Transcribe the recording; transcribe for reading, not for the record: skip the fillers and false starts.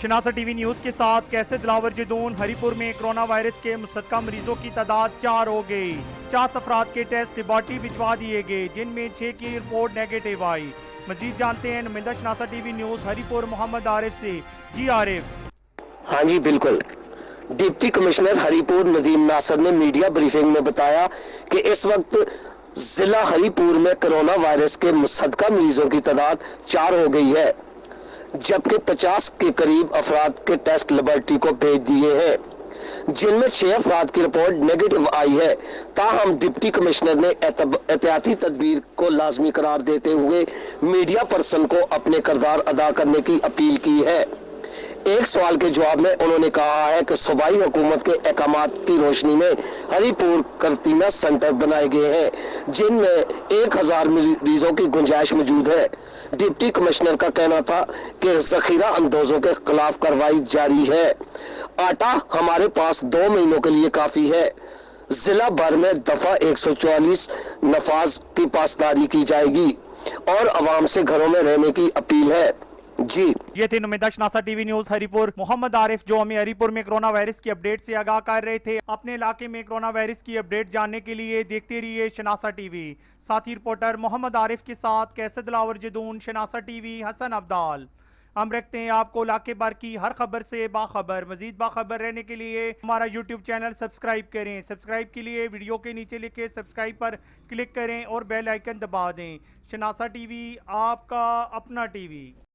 شناسا T V news کے ساتھ کیسے دلاور جدون ہری پور میں کرونا وائرس کے مصدقہ مریضوں کی تعداد 4 ہو گئی۔ 50 افراد کے ٹیسٹ لیبارٹری بھجوا دیے گئے جن میں 6 کی رپورٹ نیگیٹو آئی۔ مزید جانتے ہیں نمائندہ شناسا ٹی وی نیوز ہری پور محمد عارف سے۔ جی عارف۔ ہاں جی بالکل، ڈپٹی کمشنر ہری پور ندیم ناصر نے میڈیا بریفنگ میں بتایا کہ اس وقت ضلع ہری پور میں کرونا وائرس کے مصدقہ مریضوں کی تعداد 4 ہو گئی ہے، جبکہ 50 کے قریب افراد کے ٹیسٹ لیبارٹری کو بھیج دیے ہیں، جن میں 6 افراد کی رپورٹ نیگیٹو آئی ہے۔ تاہم ڈپٹی کمشنر نے احتیاطی تدبیر کو لازمی قرار دیتے ہوئے میڈیا پرسن کو اپنے کردار ادا کرنے کی اپیل کی ہے۔ ایک سوال کے جواب میں انہوں نے کہا ہے کہ صوبائی حکومت کے احکامات کی روشنی میں ہری پور قرنطینہ سینٹر بنائے گئے ہیں، جن میں 1000 مریضوں کی گنجائش موجود ہے۔ ڈپٹی کمشنر کا کہنا تھا کہ ذخیرہ اندوزوں کے خلاف کارروائی جاری ہے۔ آٹا ہمارے پاس 2 مہینوں کے لیے کافی ہے۔ ضلع بھر میں دفعہ 144 نفاذ کی پاسداری کی جائے گی اور عوام سے گھروں میں رہنے کی اپیل ہے۔ جی یہ تھے نمائندہ شناسا ٹی وی نیوز ہری پور محمد عارف، جو ہمیں ہری پور میں کرونا وائرس کی اپڈیٹ سے آگاہ کر رہے تھے۔ اپنے علاقے میں کرونا وائرس کی اپڈیٹ جاننے کے لیے دیکھتے رہیے شناسا ٹی وی۔ ساتھی رپورٹر محمد عارف کے ساتھ کیسے دلاور جدون، شناسا ٹی وی، حسن عبدال۔ ہم رکھتے ہیں آپ کو علاقے بھر کی ہر خبر سے باخبر۔ مزید باخبر رہنے کے لیے ہمارا یوٹیوب چینل سبسکرائب کریں۔ سبسکرائب کے لیے ویڈیو کے نیچے لکھے سبسکرائب پر کلک کریں اور بیل آئیکن دبا دیں۔ شناسا ٹی وی، آپ کا اپنا ٹی وی۔